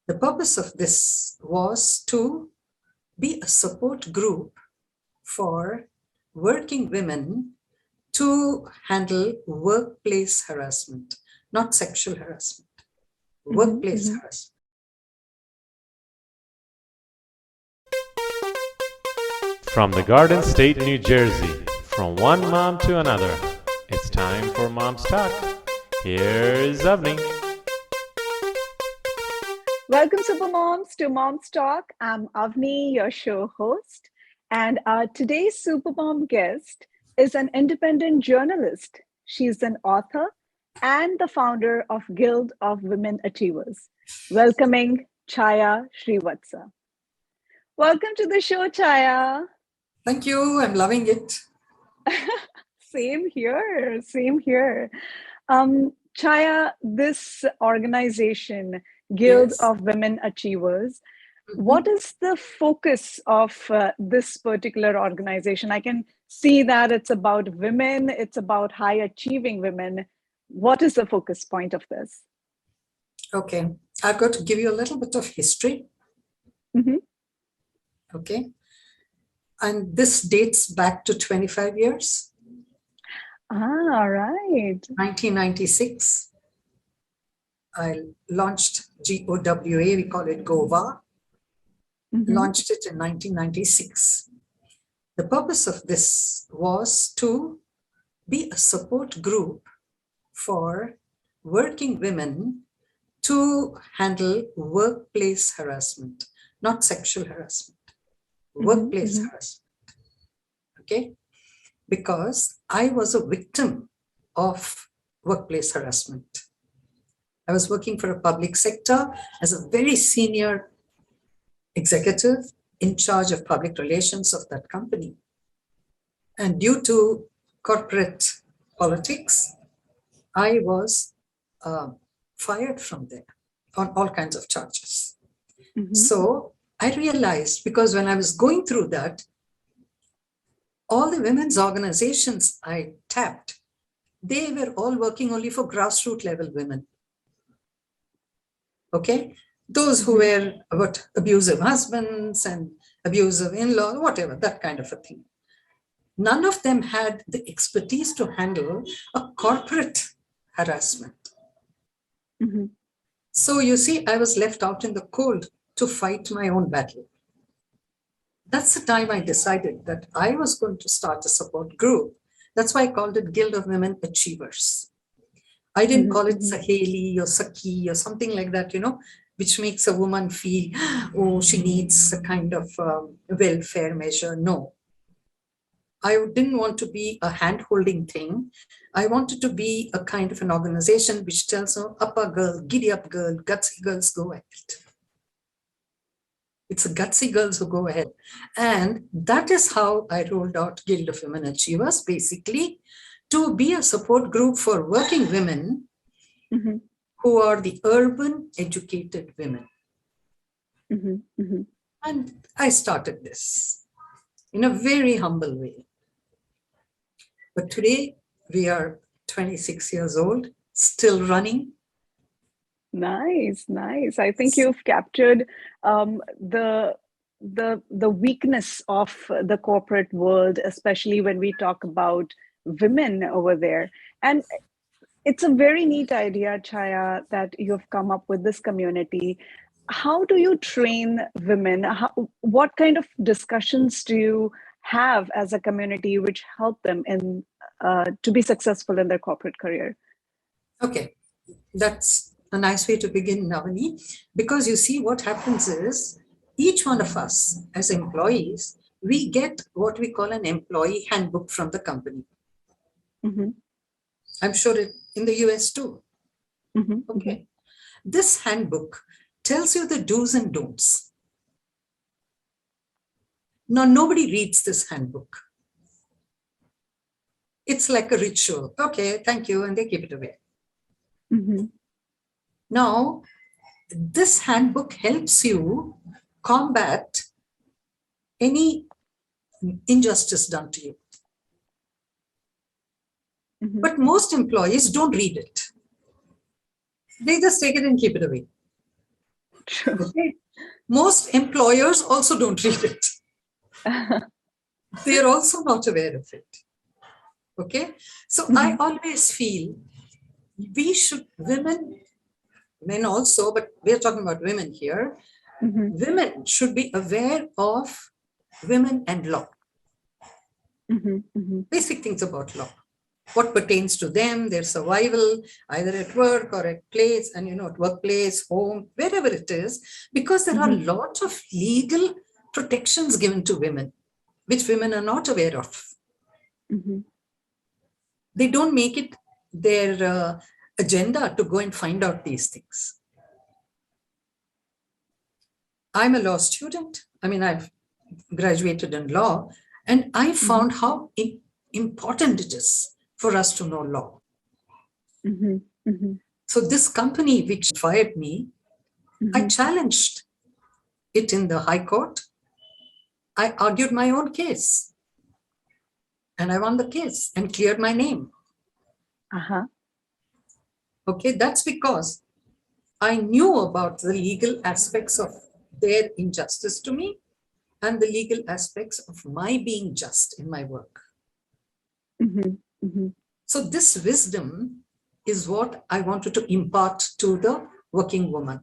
The purpose of this was to be a support group for working women to handle workplace harassment, not sexual harassment, workplace harassment. From the Garden State, New Jersey, from one mom to another, it's time for Mom's Talk. Here's Avani. Welcome, Supermoms, to Mom's Talk. I'm Avani, your show host, and our today's Supermom guest is an independent journalist. She's an author and the founder of Guild of Women Achievers. Welcoming Chaya Srivatsa. Welcome to the show, Chaya. Thank you. I'm loving it. Same here. Same here. Chaya, this organization, Guild of Women Achievers, what is the focus of this particular organization? I can see that it's about women, it's about high achieving women. What is the focus point of this? Okay, I've got to give you a little bit of history. Okay. And this dates back to 25 years. All right. 1996. I launched GOWA, we call it GOWA. Launched it in 1996. The purpose of this was to be a support group for working women to handle workplace harassment, not sexual harassment, workplace harassment. Okay? Because I was a victim of workplace harassment. I was working for a public sector as a very senior executive in charge of public relations of that company. And due to corporate politics, I was fired from there on all kinds of charges. So I realized, because when I was going through that, all the women's organizations I tapped, they were all working only for grassroots level women. Okay? Those who were about abusive husbands and abusive in-law, whatever, that kind of a thing. None of them had the expertise to handle a corporate harassment. So you see, I was left out in the cold to fight my own battle. That's the time I decided that I was going to start a support group. That's why I called it Guild of Women Achievers. I didn't call it Saheli or Saki or something like that, you know, which makes a woman feel, oh, she needs a kind of welfare measure. No. I didn't want to be a hand-holding thing. I wanted to be a kind of an organization which tells, oh, up a girl, giddy up girl, gutsy girls, go ahead. It's the gutsy girls who go ahead. And that is how I rolled out Guild of Women Achievers, basically, to be a support group for working women who are the urban educated women. And I started this in a very humble way. But today we are 26 years old, still running. Nice, nice. I think you've captured the weakness of the corporate world, especially when we talk about women over there. And it's a very neat idea, Chaya, that you've come up with this community. How do you train women? What kind of discussions do you have as a community which help them in to be successful in their corporate career? Okay, that's a nice way to begin, Avani, because you see what happens is each one of us as employees, we get what we call an employee handbook from the company. I'm sure in the US too. Okay. This handbook tells you the do's and don'ts. Now, nobody reads this handbook. It's like a ritual. Okay, thank you. And they keep it away. Now, this handbook helps you combat any injustice done to you. But most employees don't read it. They just take it and keep it away. True. Okay. Most employers also don't read it. They are also not aware of it. Okay. So I always feel we should, men also, but we're talking about women here. Women should be aware of women and law. Basic things about law. What pertains to them, their survival, either at work or at place, and at workplace, home, wherever it is, because there are lots of legal protections given to women, which women are not aware of. They don't make it their agenda to go and find out these things. I'm a law student. I mean, I've graduated in law, and I found how important it is for us to know law. So this company which fired me, I challenged it in the High Court. I argued my own case, and I won the case and cleared my name. Okay, that's because I knew about the legal aspects of their injustice to me and the legal aspects of my being just in my work. So this wisdom is what I wanted to impart to the working woman.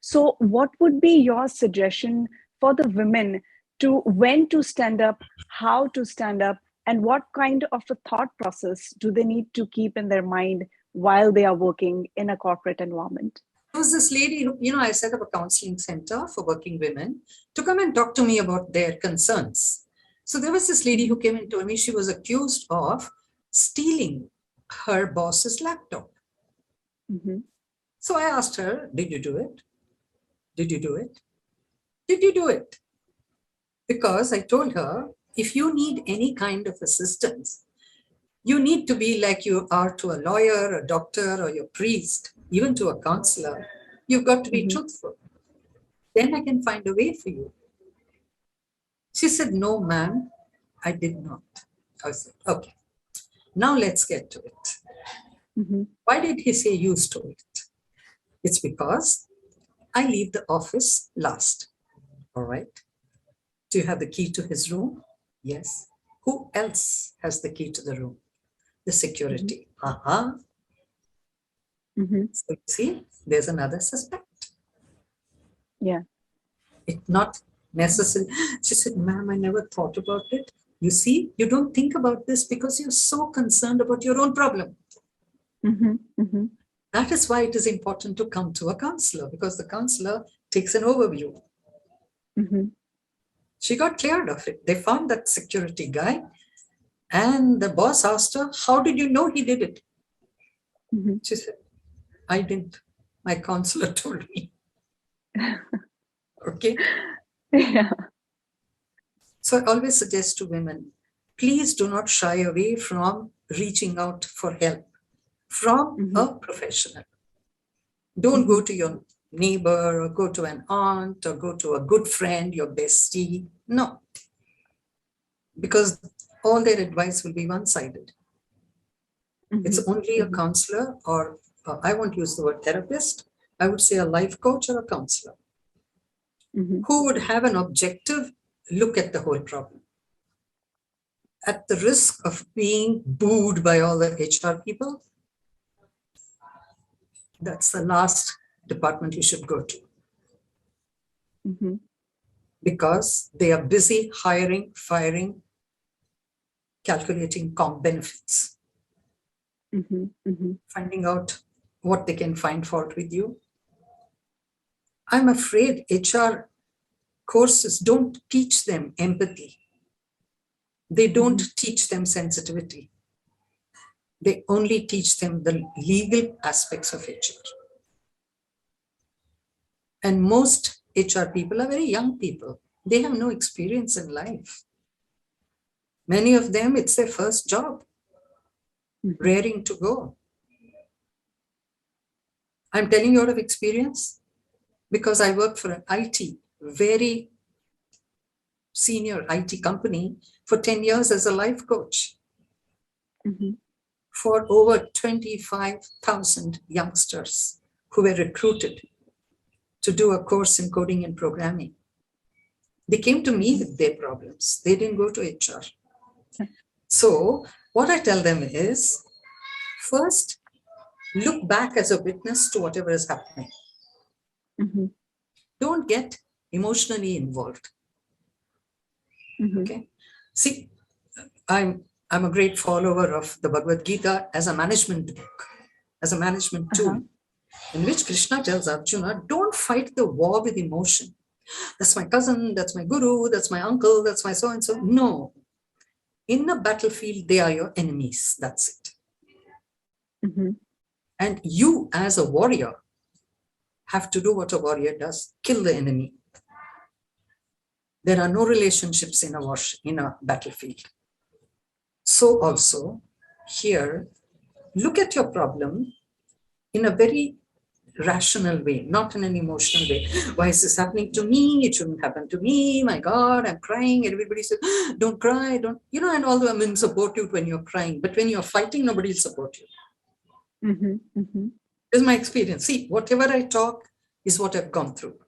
So what would be your suggestion for the women to when to stand up, how to stand up, and what kind of a thought process do they need to keep in their mind while they are working in a corporate environment? There was this lady, I set up a counseling center for working women to come and talk to me about their concerns. So there was this lady who came and told me she was accused of stealing her boss's laptop. So I asked her, did you do it? Did you do it? Did you do it? Because I told her, if you need any kind of assistance, you need to be like you are to a lawyer, a doctor, or your priest, even to a counselor. You've got to be truthful. Then I can find a way for you. She said, no, ma'am, I did not. I said, okay, now let's get to it. Why did he say you stole it? It's because I leave the office last. All right. Do you have the key to his room? Yes. Who else has the key to the room? The security. So you see, there's another suspect. Yeah. It's not necessary. She said, ma'am, I never thought about it. You see, you don't think about this because you're so concerned about your own problem. That is why it is important to come to a counselor, because the counselor takes an overview. She got cleared of it. They found that security guy, and the boss asked her, how did you know he did it? She said, I didn't. My counselor told me. Okay. Yeah. So I always suggest to women, please do not shy away from reaching out for help from a professional. Don't go to your neighbor or go to an aunt or go to a good friend, your bestie. No. Because all their advice will be one-sided. It's only a counselor, or I won't use the word therapist. I would say a life coach or a counselor who would have an objective look at the whole problem. At the risk of being booed by all the HR people, that's the last department you should go to. Because they are busy hiring, firing, calculating comp benefits, finding out what they can find fault with you. I'm afraid HR courses don't teach them empathy. They don't teach them sensitivity. They only teach them the legal aspects of HR. And most HR people are very young people. They have no experience in life. Many of them, it's their first job, raring to go. I'm telling you out of experience because I worked for an IT, very senior IT company for 10 years as a life coach for over 25,000 youngsters who were recruited to do a course in coding and programming. They came to me with their problems. They didn't go to HR. So what I tell them is, first, look back as a witness to whatever is happening. Mm-hmm. Don't get emotionally involved. Mm-hmm. Okay. See, I'm a great follower of the Bhagavad Gita as a management book, as a management tool, in which Krishna tells Arjuna, don't fight the war with emotion. That's my cousin, that's my guru, that's my uncle, that's my so-and-so. No. In the battlefield, they are your enemies. That's it. Mm-hmm. And you, as a warrior, have to do what a warrior does, kill the enemy. There are no relationships in a battlefield. So also, here, look at your problem in a very rational way, not in an emotional way. Why is this happening to me? It shouldn't happen to me. My God, I'm crying. Everybody says, don't cry, don't, and all the women support you when you're crying. But when you're fighting, nobody will support you. Mm-hmm. Mm-hmm. This is my experience. See, whatever I talk is what I've gone through.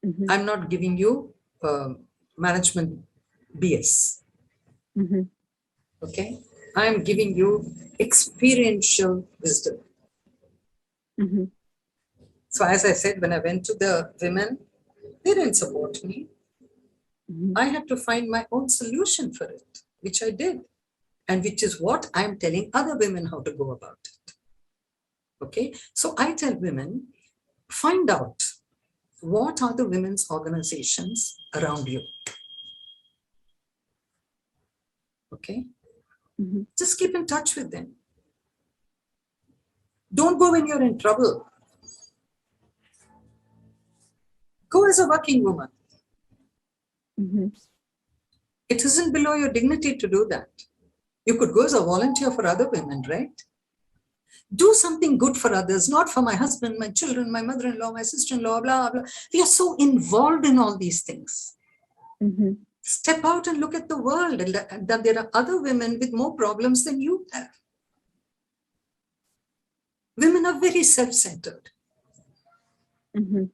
Mm-hmm. I'm not giving you management BS. Mm-hmm. Okay? I'm giving you experiential wisdom. Mm-hmm. So as I said, when I went to the women, they didn't support me. Mm-hmm. I had to find my own solution for it, which I did. And which is what I'm telling other women how to go about it. Okay? So I tell women, find out what are the women's organizations around you. Okay? Mm-hmm. Just keep in touch with them. Don't go when you're in trouble. Go as a working woman. Mm-hmm. It isn't below your dignity to do that. You could go as a volunteer for other women, right? Do something good for others, not for my husband, my children, my mother-in-law, my sister-in-law, blah, blah. We are so involved in all these things. Mm-hmm. Step out and look at the world, and that there are other women with more problems than you have. Women are very self-centered. Mm-hmm.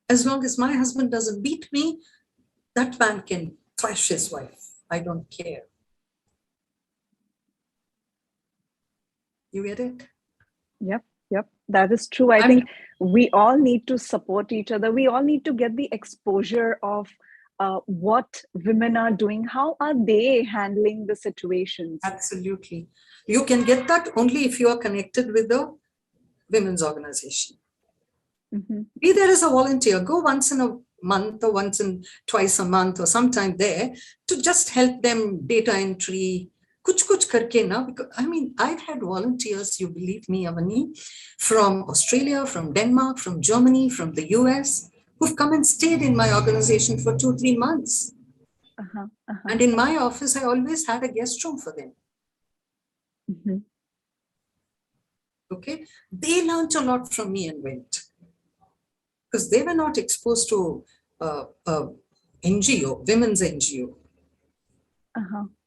As long as my husband doesn't beat me, that man can thrash his wife. I don't care. You get it? Yep. That is true. I think we all need to support each other. We all need to get the exposure of what women are doing. How are they handling the situations? Absolutely. You can get that only if you are connected with the women's organization. Mm-hmm. Be there as a volunteer. Go once in a month or twice a month or sometime there to just help them data entry. Kuch karke na, because I've had volunteers, you believe me, Avani, from Australia, from Denmark, from Germany, from the US, who've come and stayed in my organization for 2-3 months. And in my office, I always had a guest room for them. Mm-hmm. Okay. They learned a lot from me and went. Because they were not exposed to NGO, women's NGO.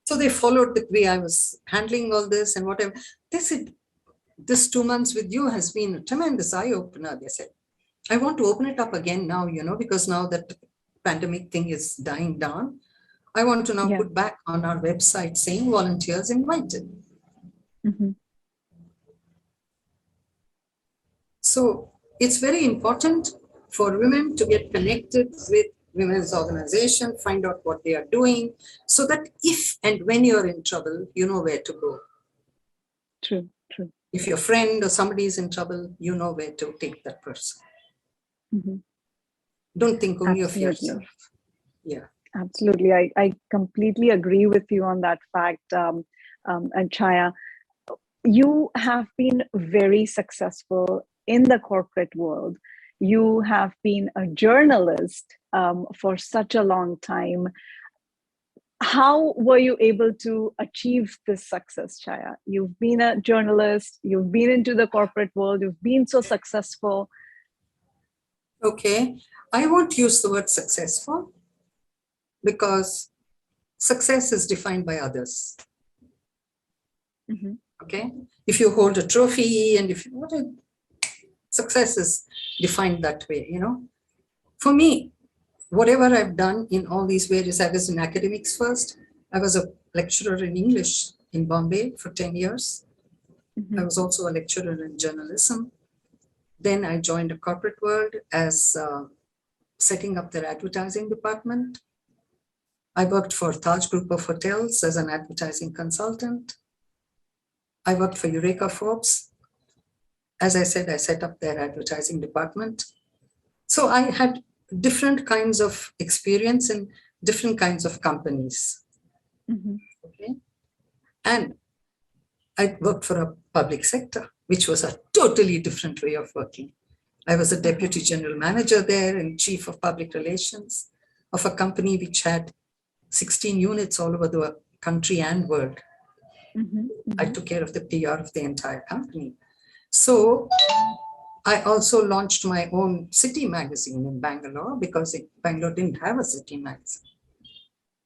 So they followed the way I was handling all this and whatever. They said, this 2 months with you has been a tremendous eye-opener. They said, I want to open it up again now, because now that pandemic thing is dying down, I want to now put back on our website saying volunteers invited. Mm-hmm. So it's very important for women to get connected with women's organization, find out what they are doing, so that if and when you're in trouble, you know where to go. True. If your friend or somebody is in trouble, you know where to take that person. Mm-hmm. Don't think only of yourself. Yeah. Absolutely. I completely agree with you on that fact. And Chaya, you have been very successful in the corporate world. You have been a journalist for such a long time. How were you able to achieve this success, Chaya? You've been a journalist, you've been into the corporate world, you've been so successful. Okay. I won't use the word successful because success is defined by others. Mm-hmm. Okay. If you hold a trophy and Success is defined that way, For me, whatever I've done in all these various, I was in academics first. I was a lecturer in English in Bombay for 10 years. I was also a lecturer in journalism. Then I joined a corporate world as setting up their advertising department. I worked for Taj Group of Hotels as an advertising consultant. I worked for Eureka Forbes. As I said, I set up their advertising department. So I had different kinds of experience in different kinds of companies. Okay. And I worked for a public sector, which was a totally different way of working. I was a deputy general manager there and chief of public relations of a company which had 16 units all over the country and world. I took care of the PR of the entire company. So I also launched my own city magazine in Bangalore because Bangalore didn't have a city magazine.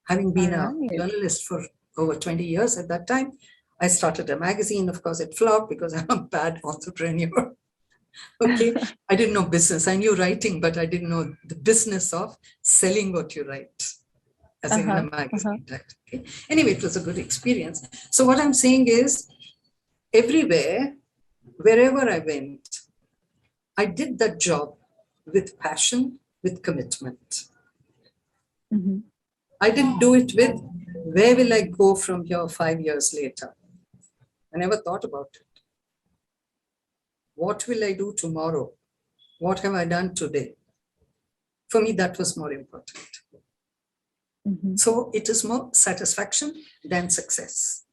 Having been a journalist for over 20 years at that time, I started a magazine. Of course, it flopped because I'm a bad entrepreneur. Okay, I didn't know business. I knew writing, but I didn't know the business of selling what you write as in a magazine. Okay. Anyway, it was a good experience. So what I'm saying is, everywhere, wherever I went, I did that job with passion, with commitment. I didn't do it with, where will I go from here 5 years later? I never thought about it. What will I do tomorrow? What have I done today? For me, that was more important. So it is more satisfaction than success.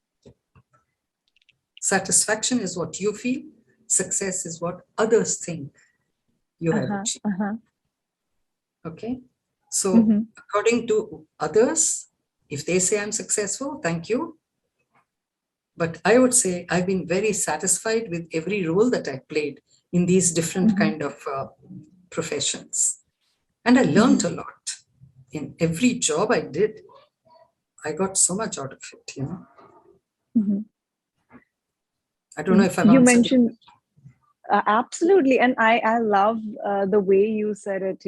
Satisfaction is what you feel. Success is what others think you have achieved. Okay. So according to others, if they say I'm successful, thank you. But I would say I've been very satisfied with every role that I played in these different kind of professions. And I learned a lot. In every job I did, I got so much out of it, I don't know if I've you answered mentioned absolutely, and I love the way you said it,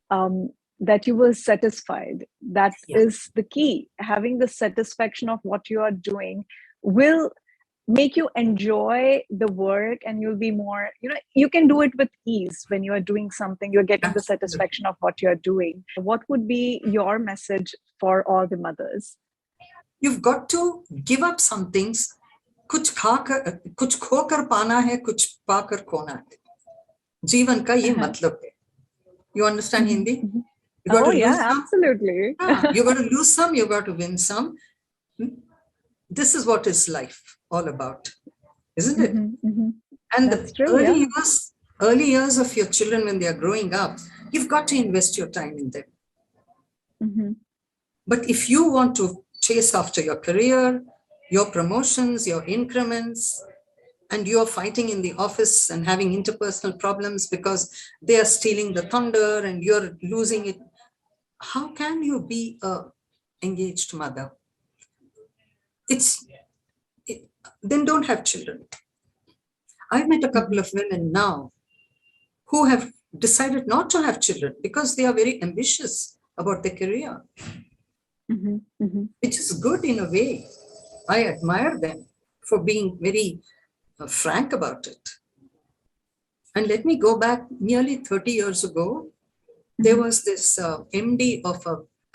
that you were satisfied. That is the key. Having the satisfaction of what you are doing will make you enjoy the work, and you'll be more, you can do it with ease. When you are doing something, you're getting the satisfaction of what you're doing. What would be your message for all the mothers? You've got to give up some things. कुछ खोकर पाना है, कुछ पाकर खोना है. जीवन का ये मतलब है. You understand Hindi? You got to lose some. Absolutely. You got to lose some, you got to win some. This is what is life all about, isn't it? And that's the early years of your children when they are growing up, you've got to invest your time in them. But if you want to chase after your career, your promotions, your increments, and you're fighting in the office and having interpersonal problems because they are stealing the thunder and you're losing it, how can you be an engaged mother? Then don't have children. I've met a couple of women now who have decided not to have children because they are very ambitious about their career, which is good in a way. I admire them for being very frank about it. And let me go back nearly 30 years ago. There was this MD of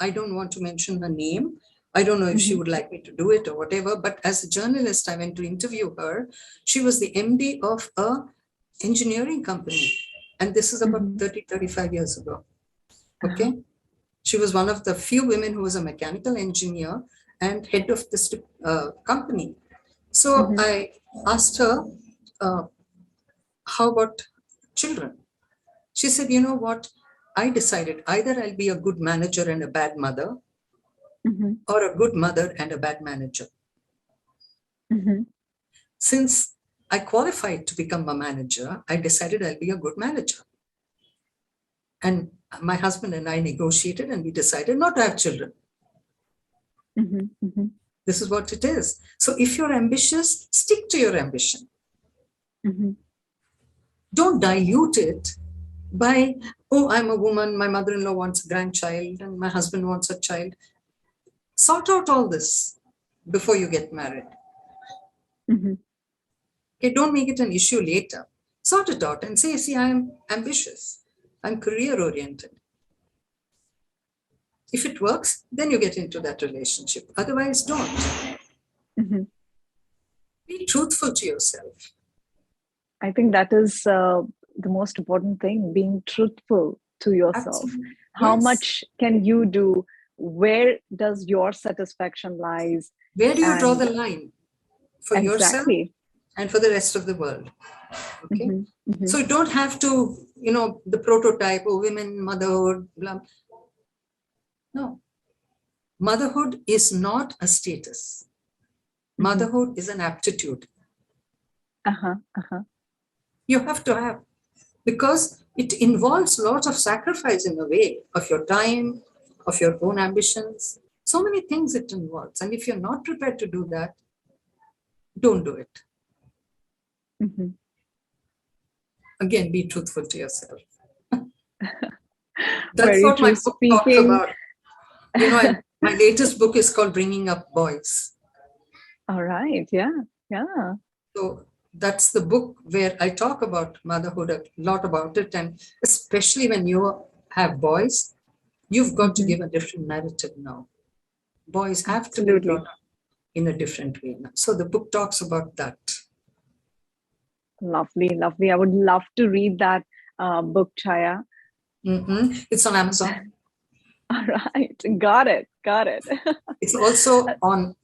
I don't want to mention her name. I don't know if she would like me to do it or whatever, but as a journalist, I went to interview her. She was the MD of an engineering company. And this is about 30, 35 years ago. Okay. She was one of the few women who was a mechanical engineer and head of this company. So I asked her, how about children? She said, you know what? I decided either I'll be a good manager and a bad mother, or a good mother and a bad manager. Since I qualified to become a manager, I decided I'll be a good manager. And my husband and I negotiated and we decided not to have children. This is what it is. So if you're ambitious, stick to your ambition. Don't dilute it by, oh, I'm a woman, my mother-in-law wants a grandchild and my husband wants a child. Sort out all this before you get married. Mm-hmm. Okay, don't make it an issue later. Sort it out and say, see, I'm ambitious. I'm career-oriented. If it works, then you get into that relationship. Otherwise, don't. Mm-hmm. Be truthful to yourself. I think that is the most important thing, being truthful to yourself. Absolutely. How Yes. much can you do? Where does your satisfaction lies? Where do you draw And- the line for yourself Exactly. and for the rest of the world? Okay. Mm-hmm. Mm-hmm. So you don't have to, the prototype of women, motherhood, blah. No. Motherhood is not a status. Motherhood is an aptitude. Uh-huh. Uh-huh. You have to have, because it involves a lot of sacrifice in a way of your time, of your own ambitions. So many things it involves. And if you're not prepared to do that, don't do it. Mm-hmm. Again, be truthful to yourself. That's Very what my true. book talks Speaking- about. My latest book is called Bringing Up Boys. All right. Yeah. Yeah. So that's the book where I talk about motherhood, a lot about it. And especially when you have boys, you've got to Mhm. give a different narrative now. Boys have to be Absolutely. brought up in a different way now. So the book talks about that. Lovely. Lovely. I would love to read that book, Chaya. It's on Amazon. All right. Got it. Got it. It's also on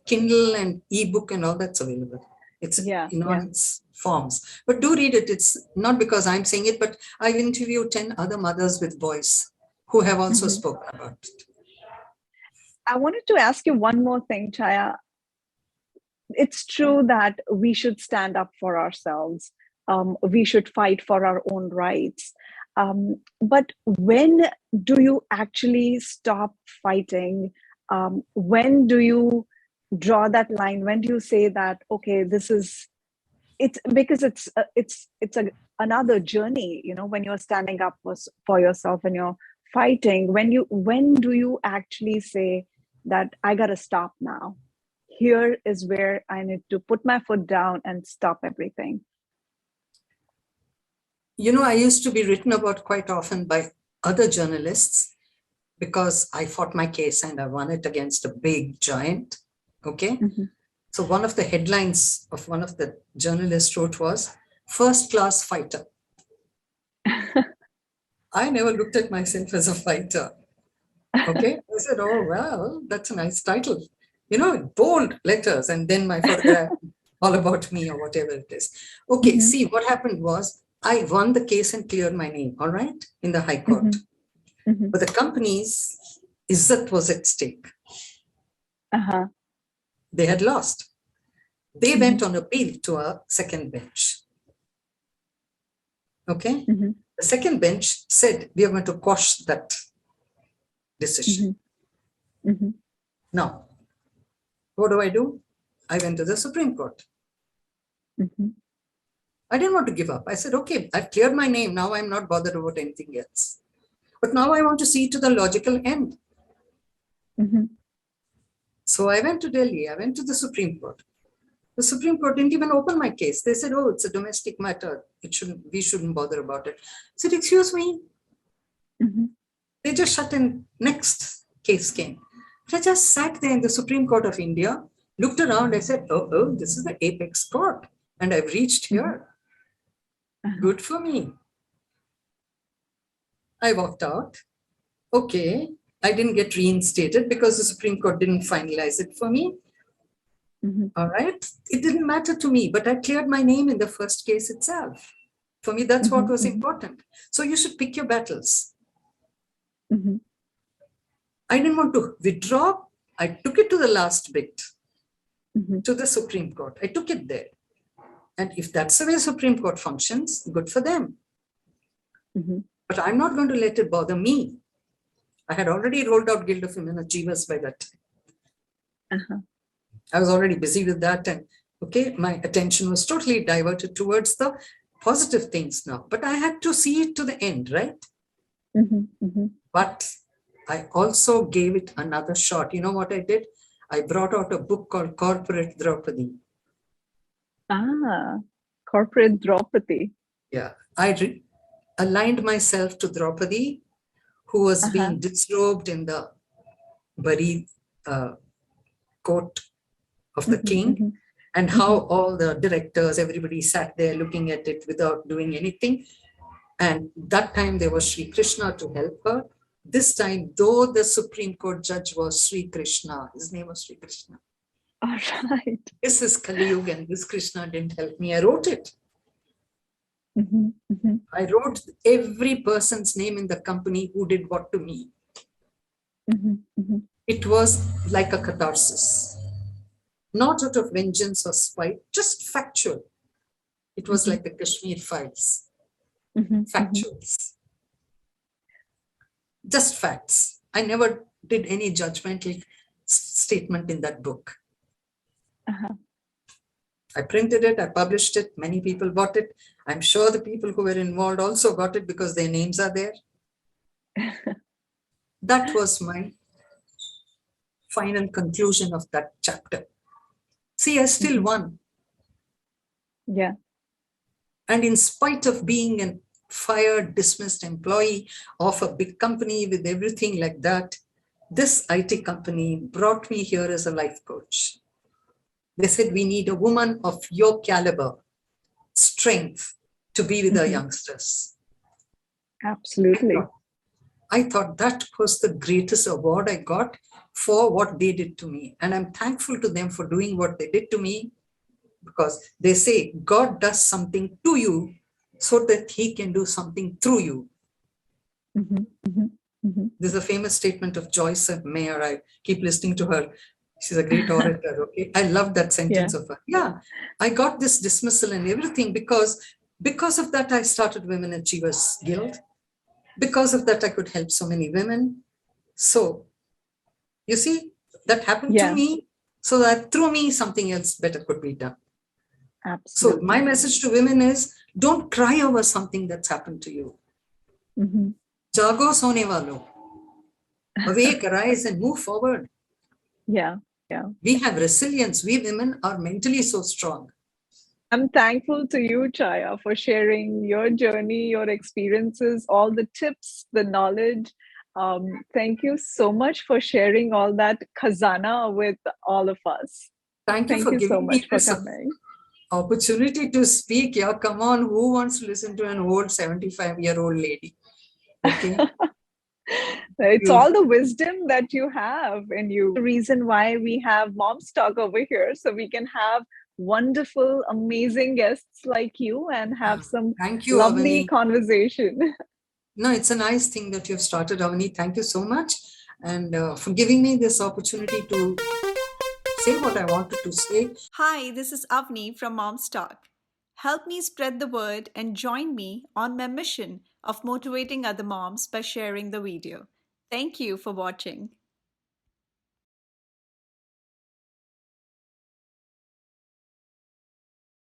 Kindle and ebook and all that's available. It's in its forms. But do read it. It's not because I'm saying it, but I've interviewed 10 other mothers with boys who have also spoken about it. I wanted to ask you one more thing, Chaya. It's true that we should stand up for ourselves. We should fight for our own rights. But when do you actually stop fighting? When do you draw that line? When do you say that, okay, it's because it's another journey, when you're standing up for yourself and you're fighting, when do you actually say that I got to stop now? Here is where I need to put my foot down and stop everything. I used to be written about quite often by other journalists because I fought my case and I won it against a big giant. Okay. Mm-hmm. So one of the headlines of one of the journalists wrote was "First Class Fighter." I never looked at myself as a fighter. Okay. I said, oh, well, that's a nice title. Bold letters and then my photograph, all about me or whatever it is. Okay. See, what happened was I won the case and cleared my name. All right. In the High Court. But the company's izzat was at stake. Uh-huh. They had lost. They went on appeal to a second bench. Okay. The second bench said, we are going to quash that decision. Now, what do? I went to the Supreme Court. I didn't want to give up. I said, okay, I've cleared my name. Now I'm not bothered about anything else. But now I want to see to the logical end. So I went to Delhi. I went to the Supreme Court. The Supreme Court didn't even open my case. They said, oh, it's a domestic matter. We shouldn't bother about it. I said, excuse me. They just shut in. Next case came. But I just sat there in the Supreme Court of India, looked around. I said, oh, this is the apex court. And I've reached here. Good for me. I walked out. Okay. I didn't get reinstated because the Supreme Court didn't finalize it for me. All right. It didn't matter to me, but I cleared my name in the first case itself. For me, that's what was important. So you should pick your battles. I didn't want to withdraw. I took it to the last bit, to the Supreme Court. I took it there. And if that's the way Supreme Court functions, good for them. But I'm not going to let it bother me. I had already rolled out Guild of Women Achievers by that time. I was already busy with that. And okay, my attention was totally diverted towards the positive things now, but I had to see it to the end, right? But I also gave it another shot. You know what I did? I brought out a book called Corporate Draupadi. Corporate Draupadi. Yeah, I aligned myself to Draupadi, who was being disrobed in the bari court of the king, and how all the directors, everybody sat there looking at it without doing anything. And that time there was Sri Krishna to help her. This time, though the Supreme Court judge was Sri Krishna, his name was Sri Krishna. All right. This is Kali Yuga, and this Krishna didn't help me. I wrote it. I wrote every person's name in the company who did what to me. It was like a catharsis. Not out of vengeance or spite, just factual. It was like the Kashmir files. Factuals. Just facts. I never did any judgmental statement in that book. I printed it, I published it, many people bought it. I'm sure the people who were involved also got it because their names are there. That was my final conclusion of that chapter. See, I still won. Yeah. And in spite of being a fired, dismissed employee of a big company with everything like that, this IT company brought me here as a life coach. They said, we need a woman of your caliber, strength to be with our youngsters. Absolutely. I thought that was the greatest award I got for what they did to me. And I'm thankful to them for doing what they did to me, because they say God does something to you so that he can do something through you. There's a famous statement of Joyce Mayer. I keep listening to her. She's a great orator. Okay, I love that sentence of her. Yeah, I got this dismissal and everything because of that I started Women Achievers Guild. Because of that I could help so many women. So you see, that happened to me, so that through me something else better could be done. Absolutely. So my message to women is, don't cry over something that's happened to you. Jago sone walo. Awake, arise and move forward. Yeah. We have resilience. We women are mentally so strong. I'm thankful to you, Chaya, for sharing your journey, your experiences, all the tips, the knowledge. Thank you so much for sharing all that khazana with all of us. Thank you for giving so much me for this coming. Opportunity to speak. Yeah, come on. Who wants to listen to an old 75-year-old lady? Okay. It's all the wisdom that you have in you. The reason why we have Mom's Talk over here, so we can have wonderful, amazing guests like you and have some lovely Avani. Conversation. No, it's a nice thing that you've started, Avani. Thank you so much. And for giving me this opportunity to say what I wanted to say. Hi, this is Avani from Mom's Talk. Help me spread the word and join me on my mission of motivating other moms by sharing the video. Thank you for watching.